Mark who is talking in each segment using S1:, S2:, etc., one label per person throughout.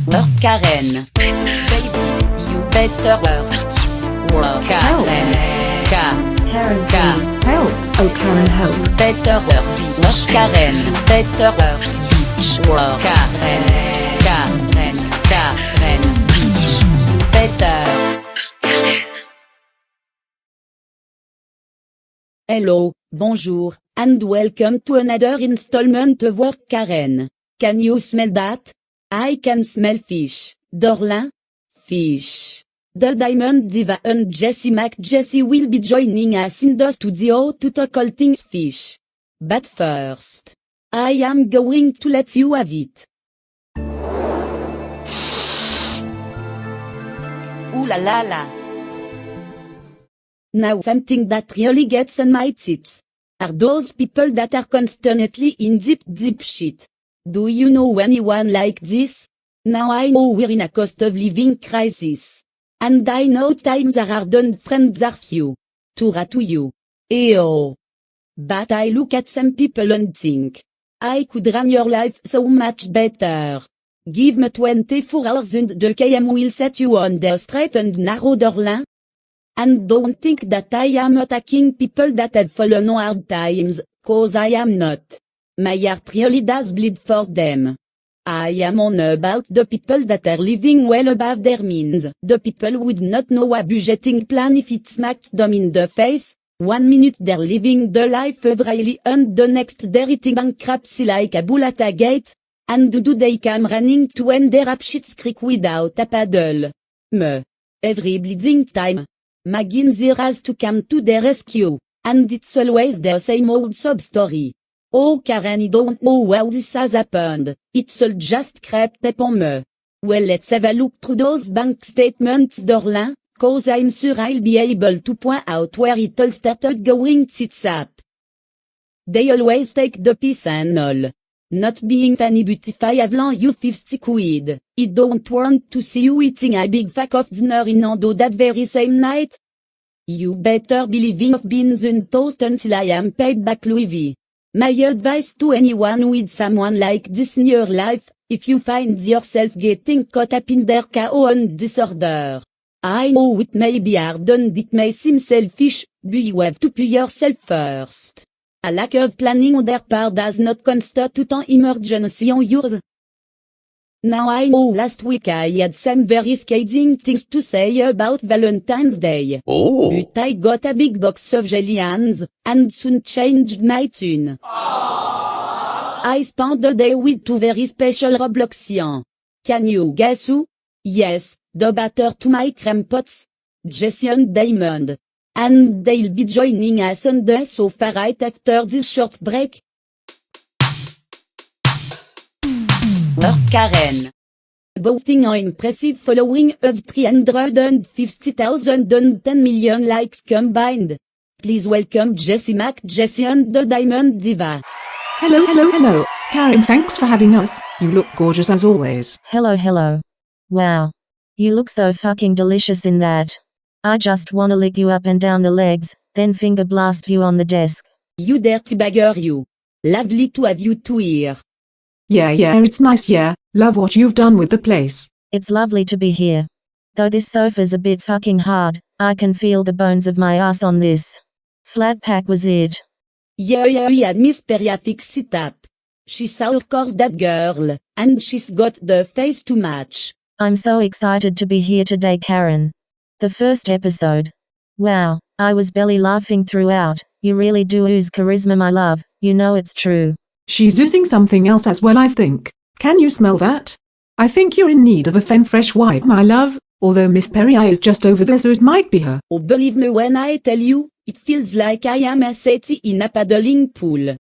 S1: Werq Karen. Baby, you better work. Werq Karen.
S2: Karen, please help. Oh, Karen, help.
S1: Better work, bitch. Werq Karen. Better work, bitch. Werq Karen. Karen, bitch. Better. Hello, bonjour, and welcome to another installment of Werq Karen. Can you smell that? I can smell fish. Darling? Fish. TheDiamondDivaa and JessieMcJessie will be joining us in the studio to talk all things fish. But first, I am going to let you have it. Ooh la la la. Now something that really gets on my tits are those people that are constantly in deep shit. Do you know anyone like this? Now I know we're in a cost of living crisis. And I know times are hard and friends are few. To you. Eyo. But I look at some people and think, I could run your life so much better. Give me 24 hours and the KM will set you on the straight and narrow, darling. And don't think that I am attacking people that have fallen on hard times, cause I am not. My heart really does bleed for them. I am on about the people that are living well above their means. The people would not know a budgeting plan if it smacked them in the face. 1 minute they're living the life of Riley and the next they're eating bankruptcy like a bull at a gate. And do they come running to end their up Schitt's Creek without a paddle? Every bleeding time. McGinsey has to come to their rescue. And it's always the same old sob story. Oh Karen, I don't know how this has happened, it's all just crept up on me. Well, let's have a look through those bank statements, darling, cause I'm sure I'll be able to point out where it all started going tits up. They always take the piss and all. Not being funny, but if I have lent you 50 quid, I don't want to see you eating a big fuck off dinner in Nando that very same night. You better be living off beans and toast until I am paid back, Louis V. My advice to anyone with someone like this in your life, if you find yourself getting caught up in their chaos and disorder. I know it may be hard and it may seem selfish, but you have to put yourself first. A lack of planning on their part does not constitute an emergency on yours. Now I know last week I had some very scathing things to say about Valentine's Day.
S3: Oh.
S1: But I got a big box of jelly hands, and soon changed my tune. I spent the day with two very special Robloxians. Can you guess who? Yes, the batter to my creme pots. Jessie and Diamond. And they'll be joining us on the sofa right after this short break. Werq Karen. Boasting an impressive following of 350,000 and 10 million likes combined. Please welcome JessieMcJessie and TheDiamondDivaa.
S2: Hello. Karen, thanks for having us. You look gorgeous as always.
S4: Hello. Wow. You look so fucking delicious in that. I just wanna lick you up and down the legs, then finger blast you on the desk.
S1: You dirty bagger, you. Lovely to have you two here.
S2: Yeah, it's nice, yeah. Love what you've done with the place.
S4: It's lovely to be here. Though this sofa's a bit fucking hard, I can feel the bones of my ass on this. Flat pack was it.
S1: Yeah, Miss Peria fix it up. She saw of course that girl, and she's got the face to match.
S4: I'm so excited to be here today, Karen. The first episode. Wow, I was belly laughing throughout. You really do ooze charisma, my love, you know it's true.
S2: She's oozing something else as well, I think. Can you smell that? I think you're in need of a femme fresh wipe, my love, although Miss Peria is just over there, so it might be her.
S1: Oh, believe me when I tell you, it feels like I am a city in a paddling pool.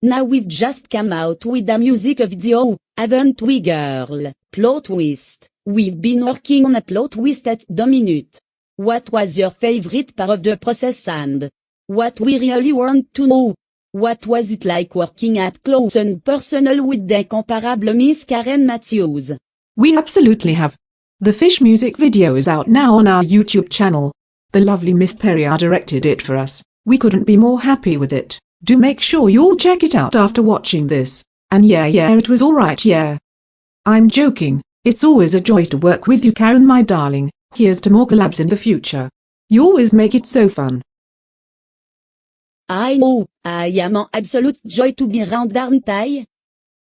S1: Now we've just come out with a music video, haven't we, girl? Plot twist. We've been working on a plot twist at the minute. What was your favorite part of the process, and what we really want to know? What was it like working up close and personal with the incomparable Miss Karen Matthews?
S2: We absolutely have. The fish music video is out now on our YouTube channel. The lovely Miss Peria directed it for us. We couldn't be more happy with it. Do make sure you all check it out after watching this. And yeah, it was alright, yeah. I'm joking. It's always a joy to work with you, Karen, my darling. Here's to more collabs in the future. You always make it so fun.
S1: I know, I am an absolute joy to be around, aren't I?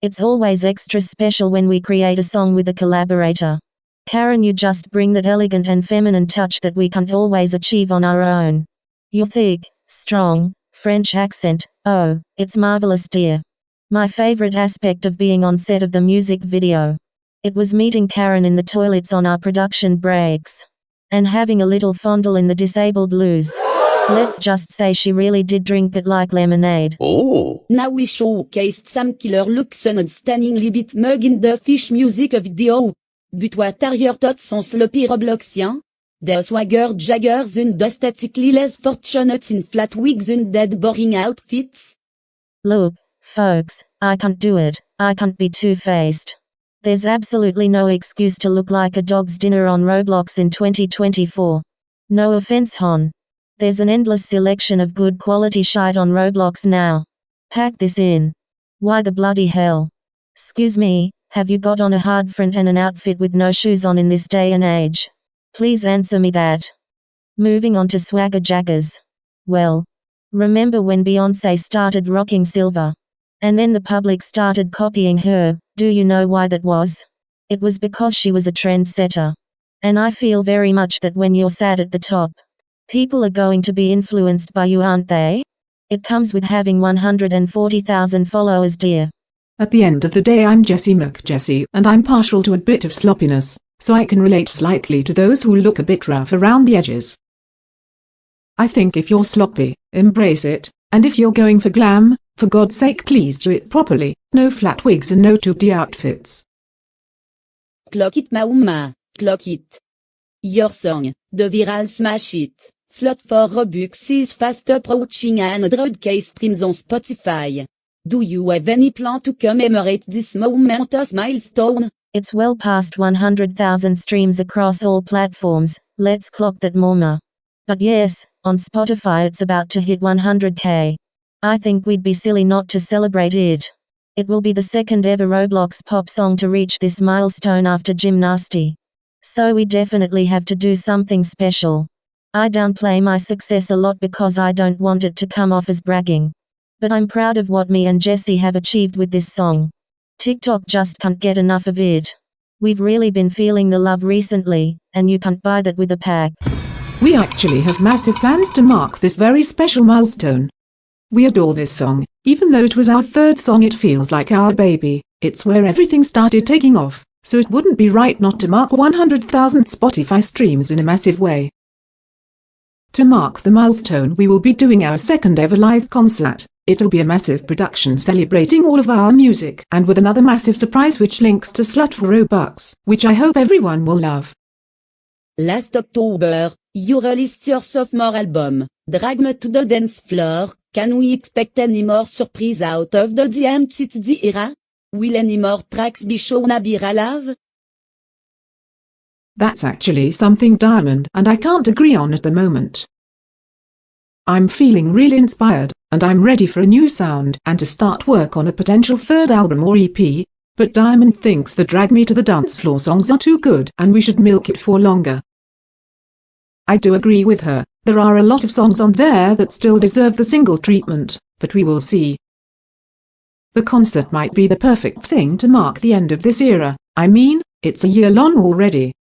S4: It's always extra special when we create a song with a collaborator. Karen, you just bring that elegant and feminine touch that we can't always achieve on our own. Your thick, strong, French accent, oh, it's marvelous, dear. My favorite aspect of being on set of the music video. It was meeting Karen in the toilets on our production breaks. And having a little fondle in the disabled loos. Let's just say she really did drink it like lemonade.
S1: Oh! Now we showcased some killer looks and outstanding bit mug in the fish music video. But what are your thoughts on sloppy Robloxian? The swagger jaggers and the statically less fortunate in flat wigs and dead boring outfits?
S4: Look, folks, I can't do it. I can't be two-faced. There's absolutely no excuse to look like a dog's dinner on Roblox in 2024. No offense, hon. There's an endless selection of good quality shite on Roblox now. Pack this in. Why the bloody hell? Excuse me, have you got on a hard front and an outfit with no shoes on in this day and age? Please answer me that. Moving on to swagger jaggers. Well, remember when Beyoncé started rocking silver? And then the public started copying her. Do you know why that was? It was because she was a trendsetter. And I feel very much that when you're sat at the top, people are going to be influenced by you, aren't they? It comes with having 140,000 followers, dear.
S2: At the end of the day, I'm JessieMcJessie, and I'm partial to a bit of sloppiness, so I can relate slightly to those who look a bit rough around the edges. I think if you're sloppy, embrace it, and if you're going for glam, for God's sake please do it properly, no flat wigs and no tubedy outfits.
S1: Clock it, Mauma, clock it. Your song, the viral smash it, slot for Robux is fast approaching 100K streams on Spotify. Do you have any plan to commemorate this momentous milestone?
S4: It's well past 100,000 streams across all platforms, let's clock that, Mauma. But yes, on Spotify it's about to hit 100K. I think we'd be silly not to celebrate it. It will be the second ever Roblox pop song to reach this milestone after Gymnasty. So we definitely have to do something special. I downplay my success a lot because I don't want it to come off as bragging. But I'm proud of what me and Jessie have achieved with this song. TikTok just can't get enough of it. We've really been feeling the love recently, and you can't buy that with a pack.
S2: We actually have massive plans to mark this very special milestone. We adore this song. Even though it was our third song, it feels like our baby. It's where everything started taking off, so it wouldn't be right not to mark 100,000 Spotify streams in a massive way. To mark the milestone, we will be doing our second ever live concert. It'll be a massive production celebrating all of our music and with another massive surprise which links to Slut for Robux, which I hope everyone will love.
S1: Last October, you released your sophomore album, Drag Me to the Dance Floor. Can we expect any more surprise out of the TheDiamondDivaa era? Will any more tracks be shown at Bira Live?
S2: That's actually something Diamond and I can't agree on at the moment. I'm feeling really inspired, and I'm ready for a new sound and to start work on a potential third album or EP, but Diamond thinks the Drag Me to the Dance Floor songs are too good and we should milk it for longer. I do agree with her. There are a lot of songs on there that still deserve the single treatment, but we will see. The concert might be the perfect thing to mark the end of this era. I mean, it's a year long already.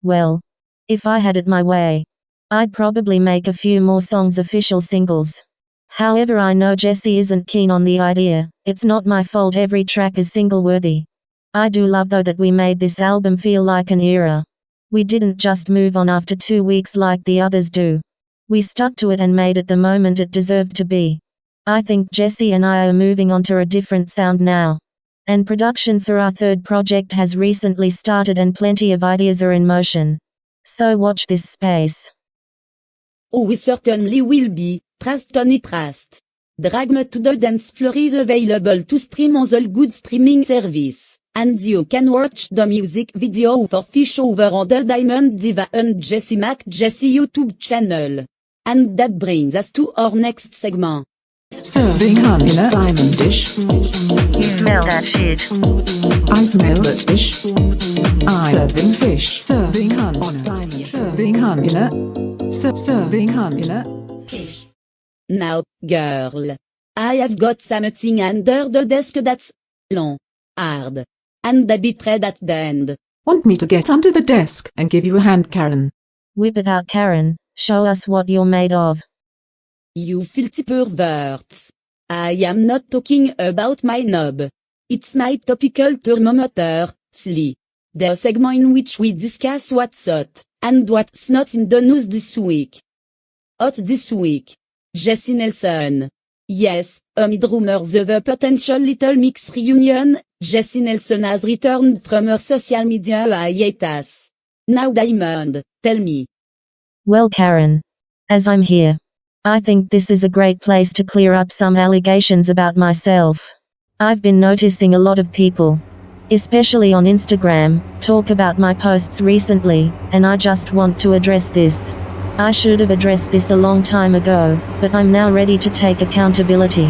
S4: Well, if I had it my way, I'd probably make a few more songs official singles. However, I know Jessie isn't keen on the idea. It's not my fault every track is single-worthy. I do love though that we made this album feel like an era. We didn't just move on after 2 weeks like the others do. We stuck to it and made it the moment it deserved to be. I think Jessie and I are moving on to a different sound now. And production for our third project has recently started and plenty of ideas are in motion. So watch this space.
S1: Oh, we certainly will be. Trust Tony Trust. Drag Me to the Dance Floor is available to stream on all good streaming service. And you can watch the music video for fish over on TheDiamondDivaa JessieMcJessie YouTube channel. And that brings us to our next segment.
S2: Serving honey in a diamond dish.
S4: You smell that shit.
S2: I smell that fish. I'm serving fish, serving honey on a diamond, serving honey in a, serving honey in a
S1: fish. Now, girl. I have got something under the desk that's long, hard, and a bit red at the end.
S2: Want me to get under the desk and give you a hand, Karen?
S4: Whip it out, Karen. Show us what you're made of.
S1: You filthy perverts. I am not talking about my knob. It's my topical thermometer, SLI. The segment in which we discuss what's hot, and what's not in the news this week. Hot this week. Jessie Nelson. Yes, amid rumors of a potential Little Mix reunion, Jessie Nelson has returned from her social media hiatus. Now Diamond, tell me.
S4: Well, Karen. As I'm here, I think this is a great place to clear up some allegations about myself. I've been noticing a lot of people, especially on Instagram, talk about my posts recently, and I just want to address this. I should have addressed this a long time ago, but I'm now ready to take accountability.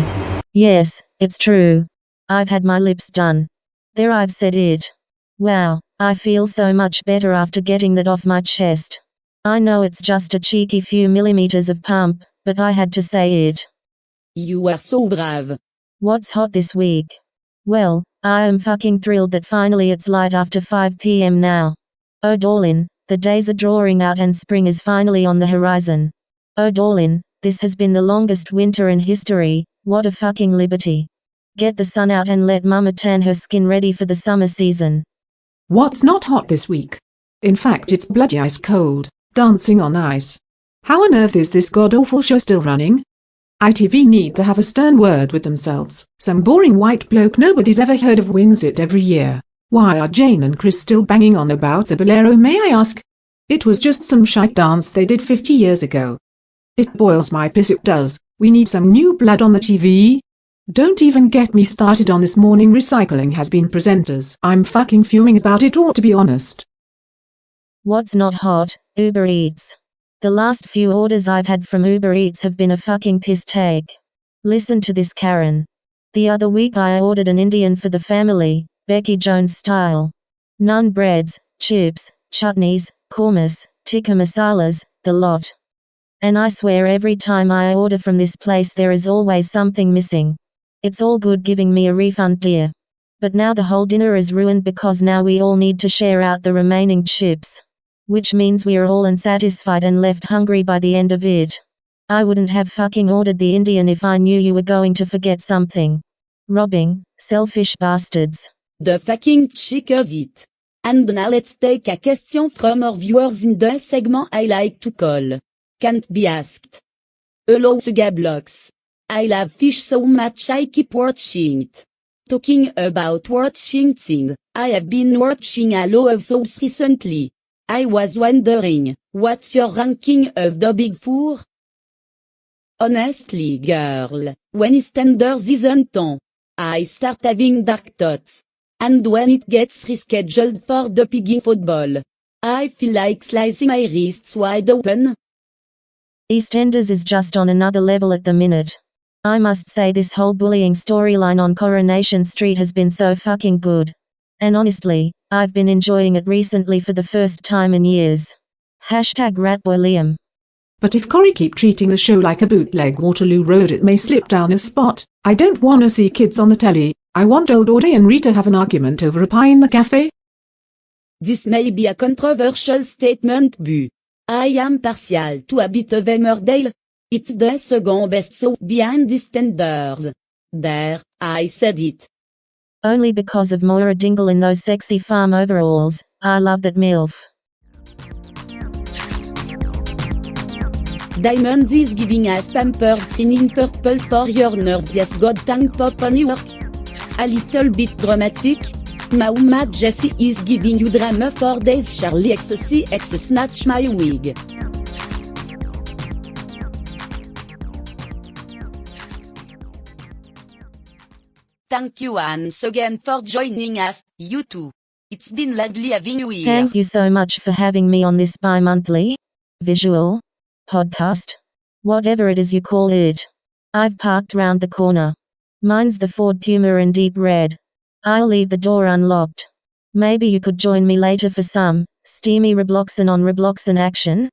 S4: Yes, it's true. I've had my lips done. There, I've said it. Wow, I feel so much better after getting that off my chest. I know it's just a cheeky few millimeters of pump, but I had to say it.
S1: You are so brave.
S4: What's hot this week? Well, I am fucking thrilled that finally it's light after 5 p.m. now. Oh darling, the days are drawing out and spring is finally on the horizon. Oh darling, this has been the longest winter in history. What a fucking liberty. Get the sun out and let mama tan her skin ready for the summer season.
S2: What's not hot this week? In fact, it's bloody ice cold, dancing on ice. How on earth is this god-awful show still running? ITV need to have a stern word with themselves. Some boring white bloke nobody's ever heard of wins it every year. Why are Jane and Chris still banging on about the bolero, may I ask? It was just some shite dance they did 50 years ago. It boils my piss, it does. We need some new blood on the TV. Don't even get me started on this morning recycling has-been presenters. I'm fucking fuming about it all, to be honest.
S4: What's not hot? Uber Eats. The last few orders I've had from Uber Eats have been a fucking piss take. Listen to this, Karen. The other week I ordered an Indian for the family, Becky Jones style. Naan breads, chips, chutneys, kormas, tikka masalas, the lot. And I swear every time I order from this place there is always something missing. It's all good giving me a refund, dear. But now the whole dinner is ruined because now we all need to share out the remaining chips. Which means we are all unsatisfied and left hungry by the end of it. I wouldn't have fucking ordered the Indian if I knew you were going to forget something. Robbing, selfish bastards.
S1: The fucking chick of it. And now let's take a question from our viewers in the segment I like to call Can't Be Asked. Hello Suga Blocks. I love fish so much I keep watching it. Talking about watching things, I have been watching a lot of shows recently. I was wondering, what's your ranking of the Big Four? Honestly, girl, when it's tender season on, I start having dark thoughts. And when it gets rescheduled for the piggy football, I feel like slicing my wrists wide open.
S4: EastEnders is just on another level at the minute. I must say this whole bullying storyline on Coronation Street has been so fucking good. And honestly, I've been enjoying it recently for the first time in years. #RatBoyLiam.
S2: But if Corrie keep treating the show like a bootleg Waterloo Road, it may slip down a spot. I don't wanna see kids on the telly. I want old Audrey and Rita have an argument over a pie in the cafe.
S1: This may be a controversial statement, but I am partial to a bit of Emmerdale. It's the second best show behind EastEnders. There, I said it.
S4: Only because of Moira Dingle in those sexy farm overalls. I love that MILF.
S1: Diamond is giving us pampered cleaning purple for your nerdiest god tank pop on Werq. A little bit dramatic. Mama Jessie is giving you drama for days. Charlie XCX snatch my wig. Thank you once again for joining us, you two. It's been lovely having you here.
S4: Thank you so much for having me on this bi-monthly visual podcast. Whatever it is you call it. I've parked round the corner. Mine's the Ford Puma in deep red. I'll leave the door unlocked. Maybe you could join me later for some steamy Robloxing on Robloxing action?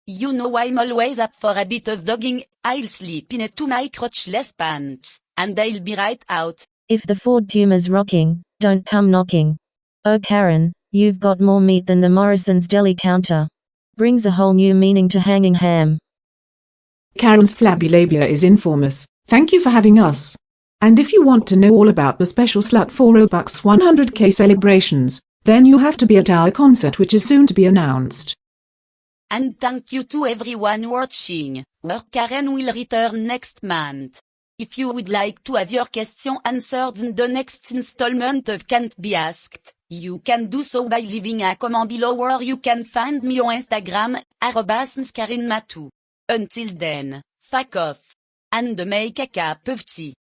S1: You know I'm always up for a bit of dogging. I'll slip into my crotchless pants, and I'll be right out.
S4: If the Ford Puma's rocking, don't come knocking. Oh Karen, you've got more meat than the Morrison's deli counter. Brings a whole new meaning to hanging ham.
S2: Karen's flabby labia is informous. Thank you for having us. And if you want to know all about the special Slut for Robux 100k celebrations, then you have to be at our concert, which is soon to be announced.
S1: And thank you to everyone watching. Werq Karen will return next month. If you would like to have your question answered in the next installment of Can't Be Asked, you can do so by leaving a comment below, or you can find me on Instagram, @mskarinmatu. Until then, fuck off. And make a cup of tea.